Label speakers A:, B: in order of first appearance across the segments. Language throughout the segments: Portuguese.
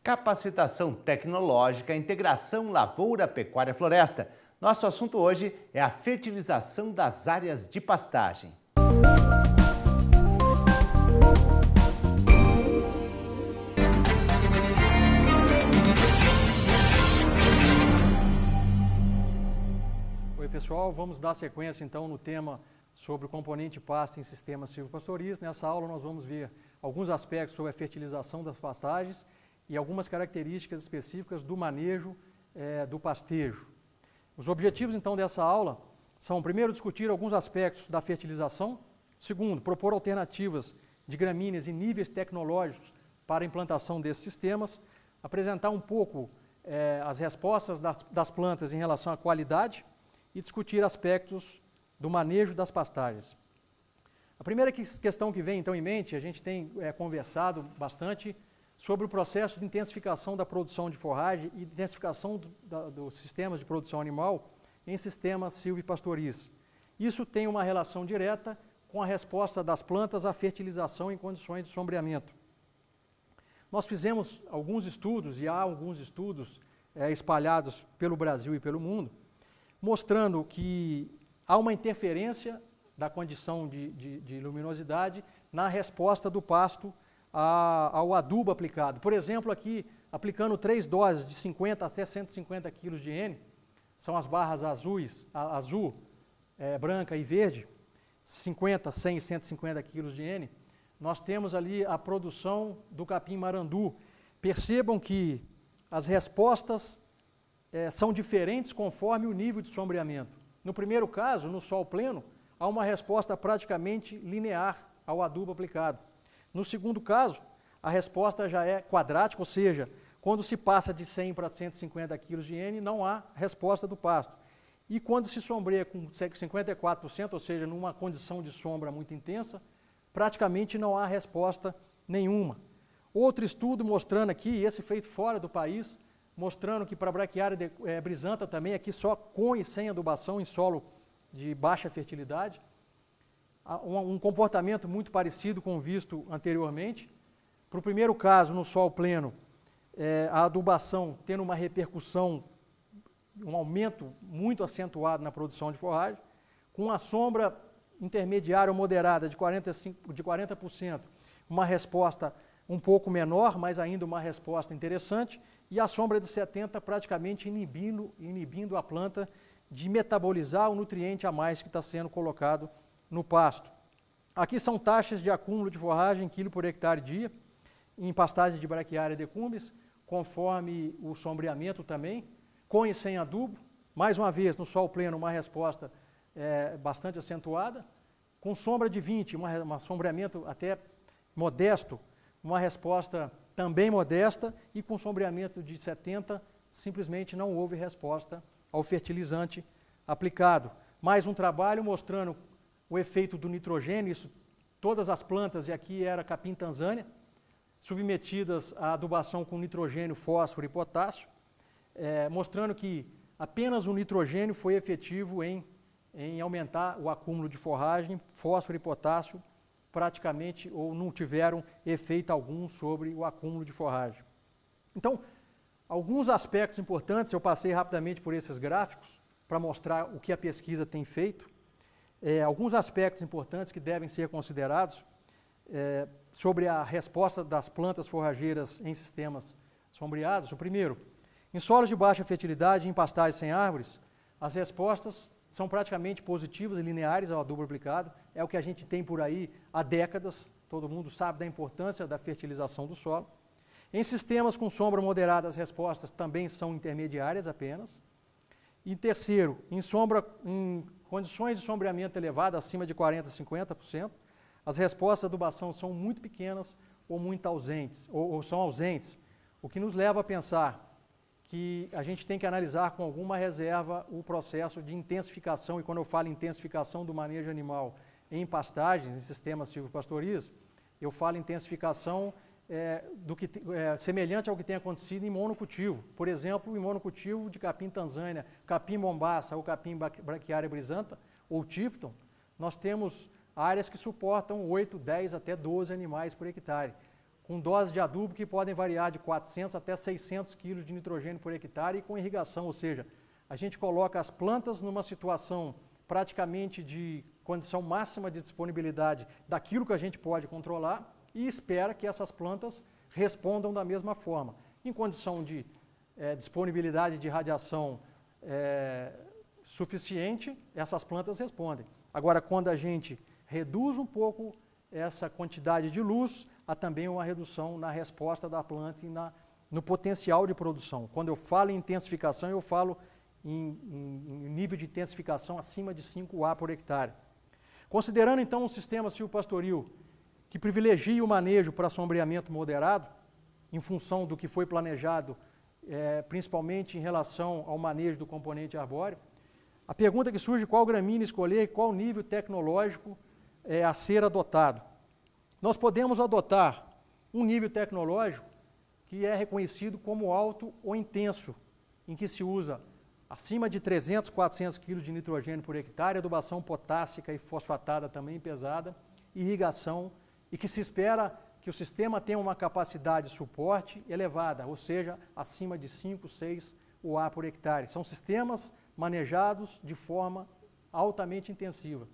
A: capacitação tecnológica, integração lavoura-pecuária-floresta. Nosso assunto hoje é a fertilização das áreas de pastagem.
B: Oi pessoal, vamos dar sequência então no tema sobre o componente pasto em sistemas silvopastoris. Nessa aula nós vamos ver alguns aspectos sobre a fertilização das pastagens e algumas características específicas do manejo do pastejo. Os objetivos então dessa aula são, primeiro, discutir alguns aspectos da fertilização, segundo, propor alternativas de gramíneas e níveis tecnológicos para a implantação desses sistemas, apresentar um pouco as respostas das plantas em relação à qualidade e discutir aspectos do manejo das pastagens. A primeira questão que vem então em mente, a gente tem conversado bastante sobre o processo de intensificação da produção de forragem e intensificação dos sistemas de produção animal em sistemas silvipastoris. Isso tem uma relação direta com a resposta das plantas à fertilização em condições de sombreamento. Nós fizemos alguns estudos, e há alguns estudos espalhados pelo Brasil e pelo mundo, mostrando que há uma interferência da condição de luminosidade na resposta do pasto ao adubo aplicado. Por exemplo, aqui, aplicando 3 doses de 50 até 150 kg de N, são as barras azul, branca e verde, 50, 100 e 150 kg de N, nós temos ali a produção do capim-marandu. Percebam que as respostas são diferentes conforme o nível de sombreamento. No primeiro caso, no sol pleno, há uma resposta praticamente linear ao adubo aplicado. No segundo caso, a resposta já é quadrática, ou seja, quando se passa de 100 para 150 kg de N, não há resposta do pasto. E quando se sombreia com 54%, ou seja, numa condição de sombra muito intensa, praticamente não há resposta nenhuma. Outro estudo mostrando aqui, esse feito fora do país, mostrando que para a braquiária brisanta também, aqui só com e sem adubação em solo de baixa fertilidade, um comportamento muito parecido com o visto anteriormente. Para o primeiro caso, no sol pleno, a adubação tendo uma repercussão, um aumento muito acentuado na produção de forragem, com a sombra intermediária ou moderada de 40%, uma resposta um pouco menor, mas ainda uma resposta interessante, e a sombra de 70% praticamente inibindo a planta de metabolizar o nutriente a mais que está sendo colocado no pasto. Aqui são taxas de acúmulo de forragem, quilo por hectare dia, em pastagem de braquiária decumbens, conforme o sombreamento também, com e sem adubo. Mais uma vez, no sol pleno, uma resposta bastante acentuada. Com sombra de 20, um sombreamento até modesto, uma resposta também modesta, e com sombreamento de 70, simplesmente não houve resposta ao fertilizante aplicado. Mais um trabalho mostrando o efeito do nitrogênio, isso, todas as plantas, e aqui era capim Tanzânia, submetidas à adubação com nitrogênio, fósforo e potássio, mostrando que apenas o nitrogênio foi efetivo em aumentar o acúmulo de forragem, fósforo e potássio praticamente ou não tiveram efeito algum sobre o acúmulo de forragem. Então, alguns aspectos importantes, eu passei rapidamente por esses gráficos para mostrar o que a pesquisa tem feito. Alguns aspectos importantes que devem ser considerados sobre a resposta das plantas forrageiras em sistemas sombreados. O primeiro, em solos de baixa fertilidade e em pastagens sem árvores, as respostas são praticamente positivas e lineares ao adubo aplicado. É o que a gente tem por aí há décadas, todo mundo sabe da importância da fertilização do solo. Em sistemas com sombra moderada, as respostas também são intermediárias apenas. E terceiro, em condições de sombreamento elevado, acima de 40% a 50%, as respostas de adubação são muito pequenas ou muito ausentes, ou são ausentes, o que nos leva a pensar que a gente tem que analisar com alguma reserva o processo de intensificação, e quando eu falo intensificação do manejo animal em pastagens, em sistemas silvopastoris, eu falo intensificação semelhante ao que tem acontecido em monocultivo. Por exemplo, em monocultivo de capim Tanzânia, capim bombaça ou capim braquiária brisanta ou tifton, nós temos áreas que suportam 8, 10 até 12 animais por hectare. com doses de adubo que podem variar de 400 até 600 kg de nitrogênio por hectare e com irrigação, ou seja, a gente coloca as plantas numa situação praticamente de condição máxima de disponibilidade daquilo que a gente pode controlar e espera que essas plantas respondam da mesma forma. Em condição de disponibilidade de radiação suficiente, essas plantas respondem. Agora, quando a gente reduz um pouco essa quantidade de luz, há também uma redução na resposta da planta e no potencial de produção. Quando eu falo em intensificação, eu falo em nível de intensificação acima de 5 A por hectare. Considerando então um sistema silvopastoril que privilegia o manejo para sombreamento moderado, em função do que foi planejado, principalmente em relação ao manejo do componente arbóreo, a pergunta que surge: qual gramínea escolher e qual nível tecnológico a ser adotado? Nós podemos adotar um nível tecnológico que é reconhecido como alto ou intenso, em que se usa acima de 300, 400 kg de nitrogênio por hectare, adubação potássica e fosfatada também pesada, irrigação, e que se espera que o sistema tenha uma capacidade de suporte elevada, ou seja, acima de 5, 6 UA por hectare. São sistemas manejados de forma altamente intensiva.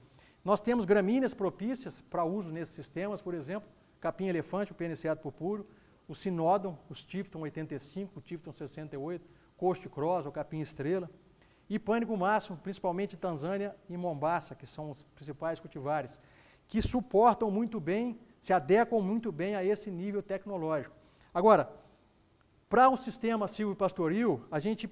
B: Nós temos gramíneas propícias para uso nesses sistemas, por exemplo, capim-elefante, o peniceato purpúreo, o sinódon, os Tifton 85, o Tifton 68, coast cross, ou capim-estrela, e pânico máximo, principalmente Tanzânia e Mombasa, que são os principais cultivares, que suportam muito bem, se adequam muito bem a esse nível tecnológico. Agora, para um sistema silvopastoril, a gente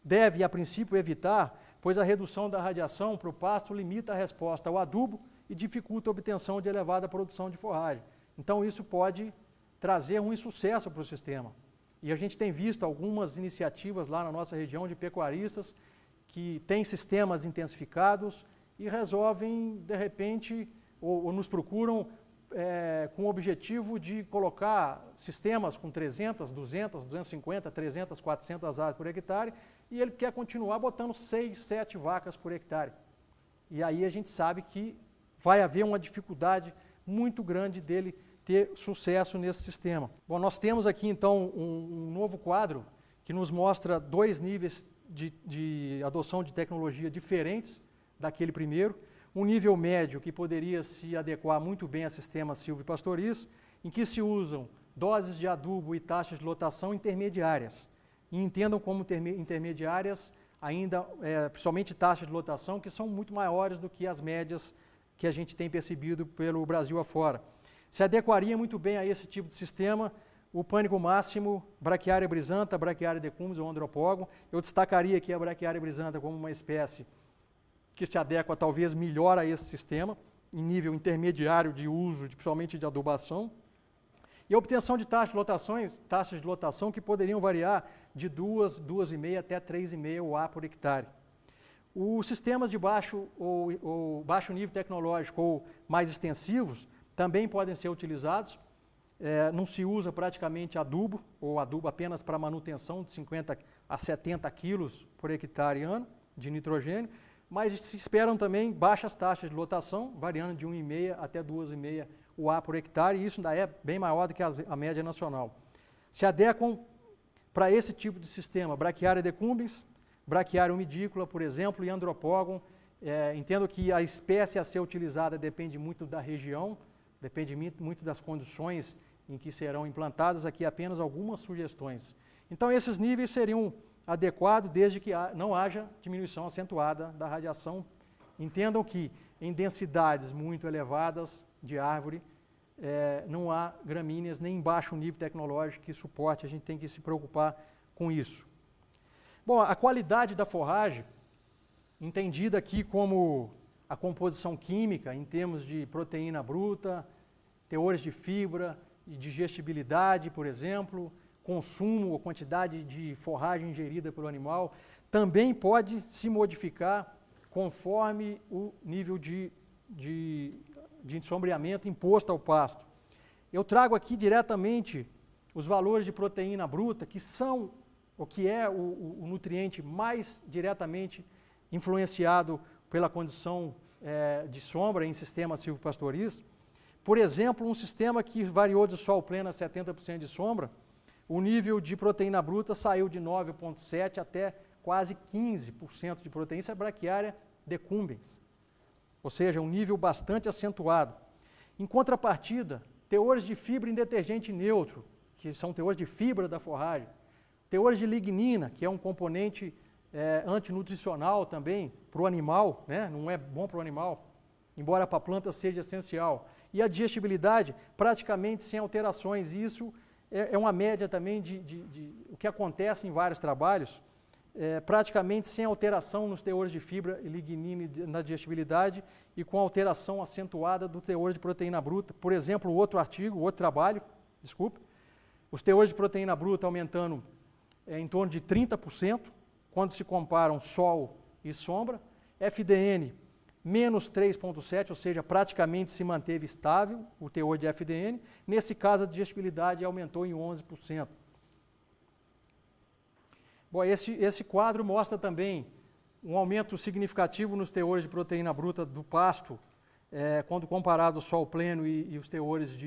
B: deve, a princípio, evitar, pois a redução da radiação para o pasto limita a resposta ao adubo e dificulta a obtenção de elevada produção de forragem. Então, isso pode trazer um insucesso para o sistema. E a gente tem visto algumas iniciativas lá na nossa região de pecuaristas que têm sistemas intensificados e resolvem, de repente, ou nos procuram com o objetivo de colocar sistemas com 300, 200, 250, 300, 400 aves por hectare, e ele quer continuar botando 6, 7 vacas por hectare. E aí a gente sabe que vai haver uma dificuldade muito grande dele ter sucesso nesse sistema. Bom, nós temos aqui então um novo quadro que nos mostra 2 níveis de adoção de tecnologia diferentes daquele primeiro. Um nível médio que poderia se adequar muito bem a sistemas silvopastoris, em que se usam doses de adubo e taxas de lotação intermediárias. E entendam como intermediárias ainda, principalmente taxas de lotação, que são muito maiores do que as médias que a gente tem percebido pelo Brasil afora. Se adequaria muito bem a esse tipo de sistema o pânico máximo, Braquiária brisanta, Braquiária decumbens ou Andropógon. Eu destacaria aqui a Braquiária brisanta como uma espécie que se adequa talvez melhor a esse sistema, em nível intermediário de uso, principalmente de adubação. E a obtenção de taxas de lotação que poderiam variar de 2, 2,5 até 3,5 UA por hectare. Os sistemas de baixo nível tecnológico ou mais extensivos também podem ser utilizados. Não se usa praticamente adubo, ou adubo apenas para manutenção de 50 a 70 quilos por hectare ano de nitrogênio, mas se esperam também baixas taxas de lotação, variando de 1,5 até 2,5 UA por hectare, e isso ainda é bem maior do que a média nacional. Se adequam para esse tipo de sistema Braquiária decumbens, Braquiária umidícola, por exemplo, e Andropógon. Entendo que a espécie a ser utilizada depende muito da região, depende muito das condições em que serão implantadas. Aqui apenas algumas sugestões. Então, esses níveis seriam adequados desde que não haja diminuição acentuada da radiação. Entendam que em densidades muito elevadas de árvore, não há gramíneas nem em baixo nível tecnológico que suporte, a gente tem que se preocupar com isso. Bom, a qualidade da forragem, entendida aqui como a composição química em termos de proteína bruta, teores de fibra, de digestibilidade, por exemplo, consumo ou quantidade de forragem ingerida pelo animal, também pode se modificar conforme o nível de sombreamento imposto ao pasto. Eu trago aqui diretamente os valores de proteína bruta, que são o que é o nutriente mais diretamente influenciado pela condição de sombra em sistemas silvopastoris. Por exemplo, um sistema que variou de sol pleno a 70% de sombra, o nível de proteína bruta saiu de 9,7% até quase 15% de proteína. Isso é braquiária decumbens, ou seja, um nível bastante acentuado. Em contrapartida, teores de fibra em detergente neutro, que são teores de fibra da forragem, teores de lignina, que é um componente antinutricional também para o animal, né? Não é bom para o animal, embora para a planta seja essencial. E a digestibilidade praticamente sem alterações. E isso é uma média também de o que acontece em vários trabalhos, praticamente sem alteração nos teores de fibra e lignina na digestibilidade e com alteração acentuada do teor de proteína bruta. Por exemplo, outro trabalho, os teores de proteína bruta aumentando em torno de 30%, quando se comparam sol e sombra. FDN, menos 3,7%, ou seja, praticamente se manteve estável o teor de FDN. Nesse caso, a digestibilidade aumentou em 11%. Bom, esse quadro mostra também um aumento significativo nos teores de proteína bruta do pasto, quando comparado ao sol pleno e os teores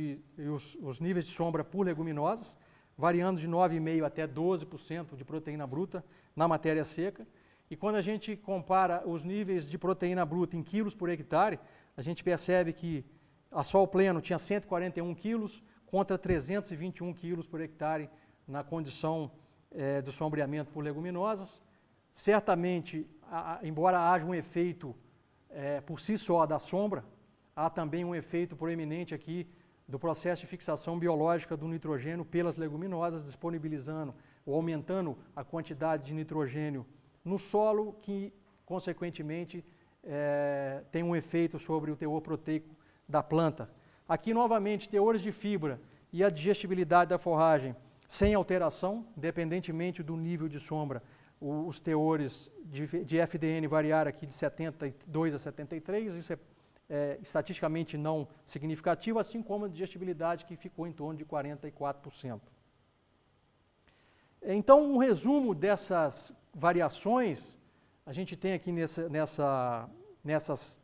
B: os níveis de sombra por leguminosas, variando de 9,5% até 12% de proteína bruta na matéria seca. E quando a gente compara os níveis de proteína bruta em quilos por hectare, a gente percebe que a sol pleno tinha 141 quilos contra 321 quilos por hectare na condição de sombreamento por leguminosas. Certamente, embora haja um efeito por si só da sombra, há também um efeito proeminente aqui do processo de fixação biológica do nitrogênio pelas leguminosas, disponibilizando ou aumentando a quantidade de nitrogênio no solo, que, consequentemente, tem um efeito sobre o teor proteico da planta. Aqui, novamente, teores de fibra e a digestibilidade da forragem sem alteração, independentemente do nível de sombra. Os teores de FDN variaram aqui de 72 a 73, isso é estatisticamente não significativo, assim como a digestibilidade, que ficou em torno de 44%. Então, um resumo dessas variações, a gente tem aqui nessas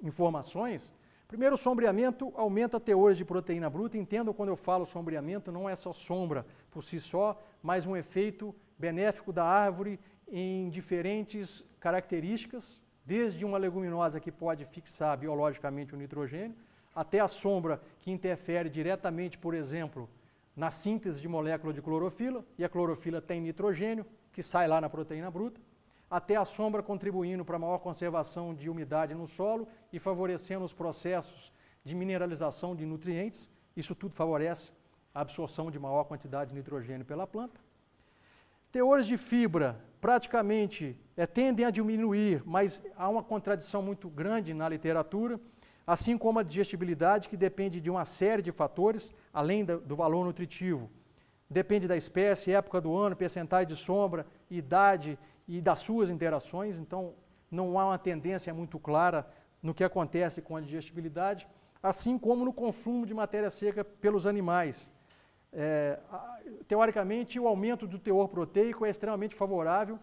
B: informações. Primeiro, o sombreamento aumenta teores de proteína bruta. Entendam, quando eu falo sombreamento, não é só sombra por si só, mas um efeito benéfico da árvore em diferentes características, desde uma leguminosa que pode fixar biologicamente o nitrogênio, até a sombra que interfere diretamente, por exemplo, na síntese de molécula de clorofila, e a clorofila tem nitrogênio, que sai lá na proteína bruta, até a sombra contribuindo para a maior conservação de umidade no solo e favorecendo os processos de mineralização de nutrientes. Isso tudo favorece a absorção de maior quantidade de nitrogênio pela planta. Teores de fibra praticamente tendem a diminuir, mas há uma contradição muito grande na literatura, assim como a digestibilidade, que depende de uma série de fatores, além do valor nutritivo. Depende da espécie, época do ano, percentagem de sombra, idade e das suas interações. Então, não há uma tendência muito clara no que acontece com a digestibilidade, assim como no consumo de matéria seca pelos animais. Teoricamente, o aumento do teor proteico é extremamente favorável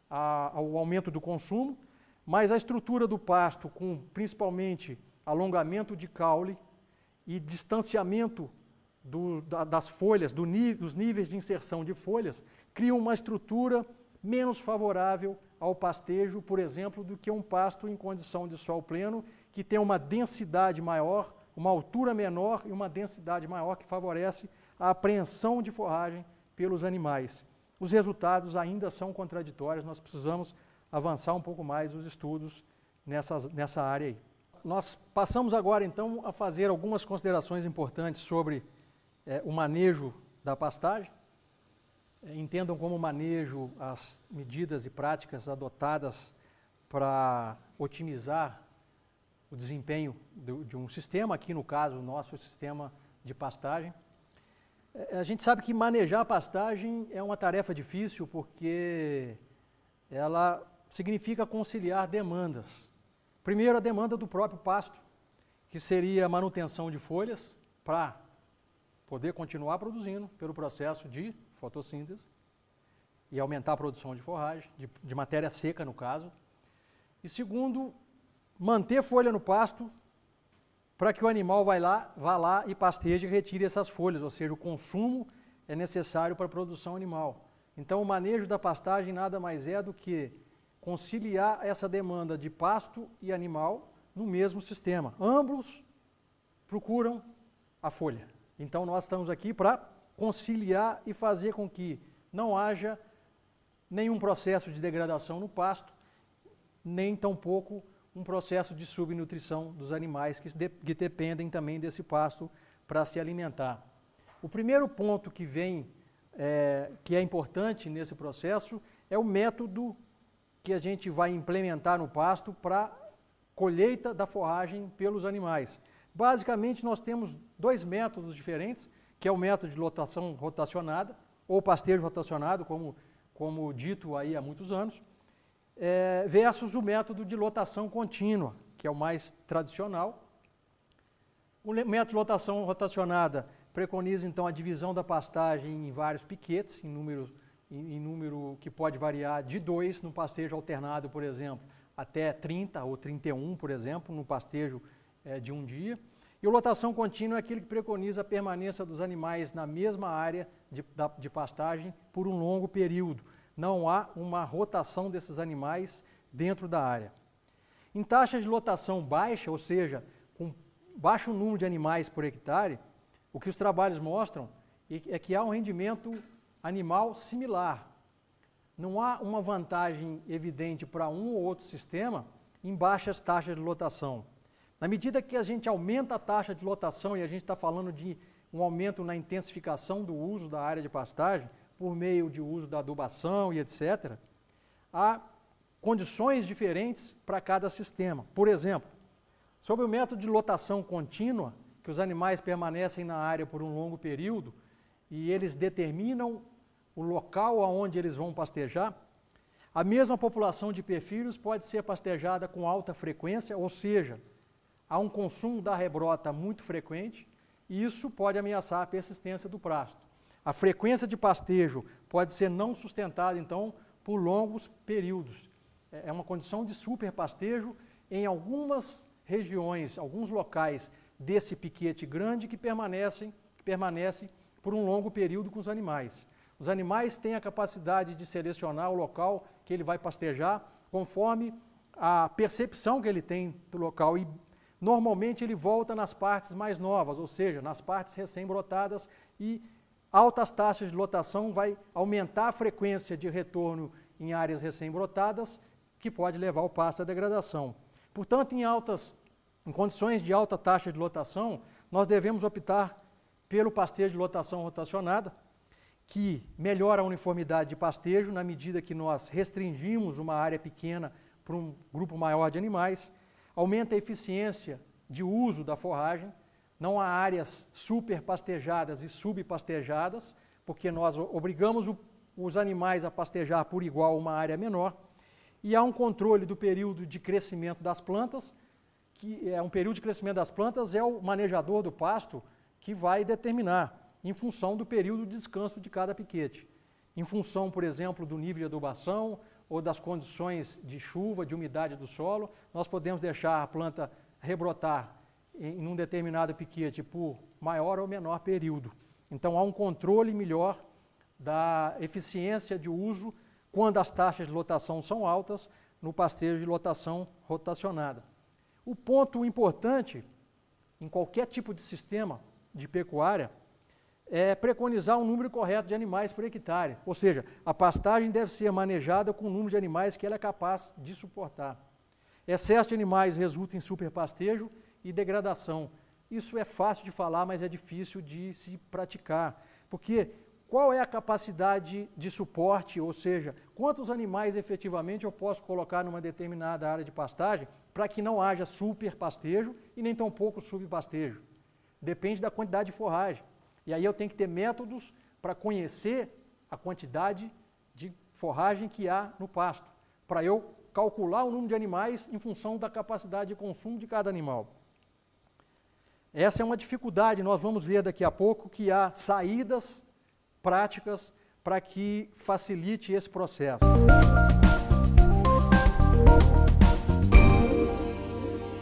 B: ao aumento do consumo, mas a estrutura do pasto, com principalmente alongamento de caule e distanciamento das folhas, dos níveis de inserção de folhas, cria uma estrutura menos favorável ao pastejo, por exemplo, do que um pasto em condição de sol pleno, que tem uma densidade maior, uma altura menor e uma densidade maior, que favorece a apreensão de forragem pelos animais. Os resultados ainda são contraditórios, nós precisamos avançar um pouco mais os estudos nessa área aí. Nós passamos agora, então, a fazer algumas considerações importantes sobre o manejo da pastagem. Entendam como manejo as medidas e práticas adotadas para otimizar o desempenho de um sistema, aqui no caso nosso, o sistema de pastagem. A gente sabe que manejar a pastagem é uma tarefa difícil, porque ela significa conciliar demandas. Primeiro, a demanda do próprio pasto, que seria a manutenção de folhas para poder continuar produzindo pelo processo de fotossíntese e aumentar a produção de forragem, de matéria seca no caso. E segundo, manter folha no pasto para que o animal vá lá e pasteje e retire essas folhas, ou seja, o consumo é necessário para a produção animal. Então, o manejo da pastagem nada mais é do que conciliar essa demanda de pasto e animal no mesmo sistema. Ambos procuram a folha. Então, nós estamos aqui para conciliar e fazer com que não haja nenhum processo de degradação no pasto, nem tampouco um processo de subnutrição dos animais que dependem também desse pasto para se alimentar. O primeiro ponto que que é importante nesse processo é o método que a gente vai implementar no pasto para colheita da forragem pelos animais. Basicamente, nós temos dois métodos diferentes, que é o método de lotação rotacionada, ou pastejo rotacionado, como dito aí há muitos anos, versus o método de lotação contínua, que é o mais tradicional. O método de lotação rotacionada preconiza, então, a divisão da pastagem em vários piquetes, em número que pode variar de 2 no pastejo alternado, por exemplo, até 30 ou 31, por exemplo, no pastejo de um dia. E a lotação contínua é aquele que preconiza a permanência dos animais na mesma área de pastagem por um longo período. Não há uma rotação desses animais dentro da área. Em taxas de lotação baixa, ou seja, com baixo número de animais por hectare, o que os trabalhos mostram é que há um rendimento animal similar. Não há uma vantagem evidente para um ou outro sistema em baixas taxas de lotação. Na medida que a gente aumenta a taxa de lotação, e a gente está falando de um aumento na intensificação do uso da área de pastagem, por meio de uso da adubação e etc., há condições diferentes para cada sistema. Por exemplo, sob o método de lotação contínua, que os animais permanecem na área por um longo período e eles determinam o local aonde eles vão pastejar, a mesma população de perfilhos pode ser pastejada com alta frequência, ou seja, há um consumo da rebrota muito frequente e isso pode ameaçar a persistência do pasto. A frequência de pastejo pode ser não sustentada, então, por longos períodos. É uma condição de superpastejo em algumas regiões, alguns locais desse piquete grande que permanece por um longo período com os animais. Os animais têm a capacidade de selecionar o local que ele vai pastejar conforme a percepção que ele tem do local e normalmente ele volta nas partes mais novas, ou seja, nas partes recém-brotadas e altas taxas de lotação vai aumentar a frequência de retorno em áreas recém-brotadas que pode levar o pasto à degradação. Portanto, em condições de alta taxa de lotação, nós devemos optar pelo pastejo de lotação rotacionada, que melhora a uniformidade de pastejo na medida que nós restringimos uma área pequena para um grupo maior de animais, aumenta a eficiência de uso da forragem, não há áreas superpastejadas e subpastejadas, porque nós obrigamos os animais a pastejar por igual uma área menor, e há um controle do período de crescimento das plantas, que é um período de crescimento das plantas, é o manejador do pasto que vai determinar, em função do período de descanso de cada piquete. Em função, por exemplo, do nível de adubação ou das condições de chuva, de umidade do solo, nós podemos deixar a planta rebrotar em um determinado piquete por maior ou menor período. Então, há um controle melhor da eficiência de uso quando as taxas de lotação são altas no pastejo de lotação rotacionada. O ponto importante em qualquer tipo de sistema de pecuária é preconizar um número correto de animais por hectare, ou seja, a pastagem deve ser manejada com o número de animais que ela é capaz de suportar. Excesso de animais resulta em superpastejo e degradação. Isso é fácil de falar, mas é difícil de se praticar, porque qual é a capacidade de suporte, ou seja, quantos animais efetivamente eu posso colocar numa determinada área de pastagem para que não haja superpastejo e nem tampouco subpastejo. Depende da quantidade de forragem. E aí eu tenho que ter métodos para conhecer a quantidade de forragem que há no pasto, para eu calcular o número de animais em função da capacidade de consumo de cada animal. Essa é uma dificuldade, nós vamos ver daqui a pouco que há saídas práticas para que facilite esse processo.